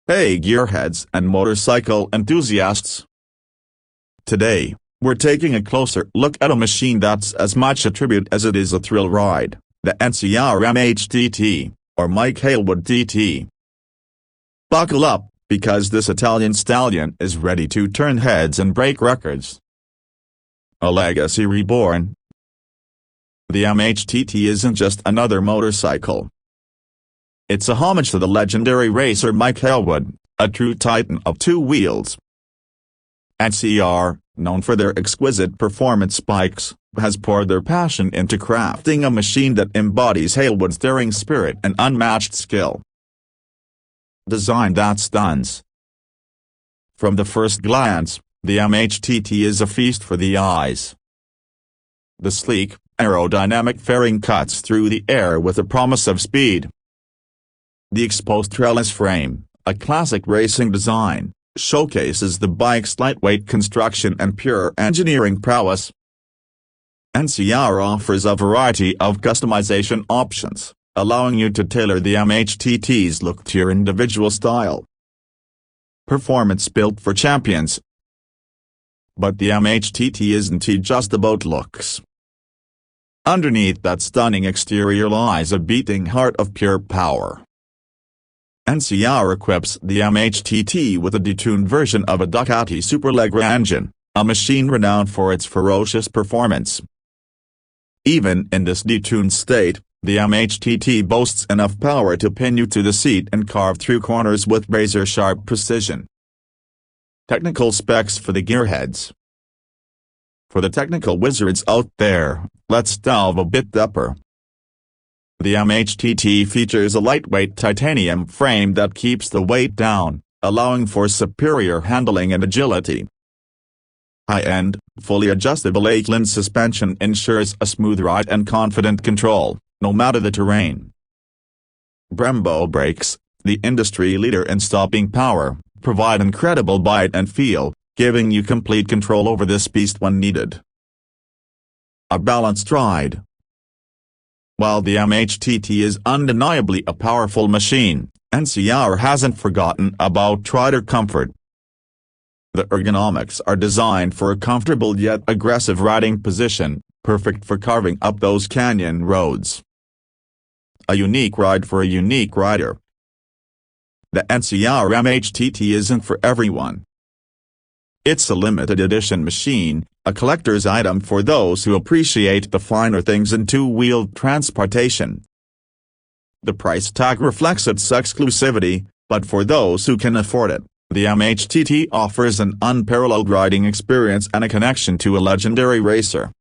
Hey gearheads and motorcycle enthusiasts! Today, we're taking a closer look at a machine that's as much a tribute as it is a thrill ride, the NCR MHTT, or Mike Hailwood TT. Buckle up, because this Italian stallion is ready to turn heads and break records. A legacy reborn. The MHTT isn't just another motorcycle. It's a homage to the legendary racer Mike Hailwood, a true titan of two wheels. NCR, known for their exquisite performance bikes, has poured their passion into crafting a machine that embodies Hailwood's daring spirit and unmatched skill. Design that stuns. From the first glance, the MHTT is a feast for the eyes. The sleek, aerodynamic fairing cuts through the air with a promise of speed. The exposed trellis frame, a classic racing design, showcases the bike's lightweight construction and pure engineering prowess. NCR offers a variety of customization options, allowing you to tailor the MHTT's look to your individual style. Performance built for champions. But the MHTT isn't just about looks. Underneath that stunning exterior lies a beating heart of pure power. NCR equips the MHTT with a detuned version of a Ducati Superleggera engine, a machine renowned for its ferocious performance. Even in this detuned state, the MHTT boasts enough power to pin you to the seat and carve through corners with razor-sharp precision. Technical specs for the gearheads. For the technical wizards out there, let's delve a bit deeper. The MHTT features a lightweight titanium frame that keeps the weight down, allowing for superior handling and agility. High-end, fully adjustable 8-link suspension ensures a smooth ride and confident control, no matter the terrain. Brembo brakes, the industry leader in stopping power, provide incredible bite and feel, giving you complete control over this beast when needed. A balanced ride. While the MHTT is undeniably a powerful machine, NCR hasn't forgotten about rider comfort. The ergonomics are designed for a comfortable yet aggressive riding position, perfect for carving up those canyon roads. A unique ride for a unique rider. The NCR MHTT isn't for everyone. It's a limited edition machine, a collector's item for those who appreciate the finer things in two-wheeled transportation. The price tag reflects its exclusivity, but for those who can afford it, the MHTT offers an unparalleled riding experience and a connection to a legendary racer.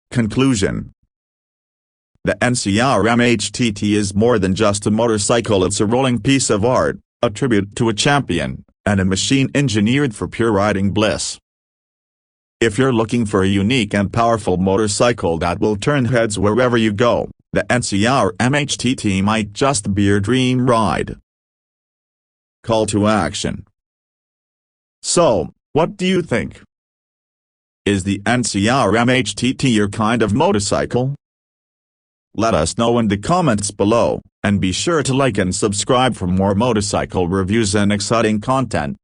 Conclusion. The NCR MHTT is more than just a motorcycle, it's a rolling piece of art, a tribute to a champion, and a machine engineered for pure riding bliss. If you're looking for a unique and powerful motorcycle that will turn heads wherever you go, the NCR MHTT might just be your dream ride. Call to action. So, what do you think? Is the NCR MHTT your kind of motorcycle? Let us know in the comments below, and be sure to like and subscribe for more motorcycle reviews and exciting content.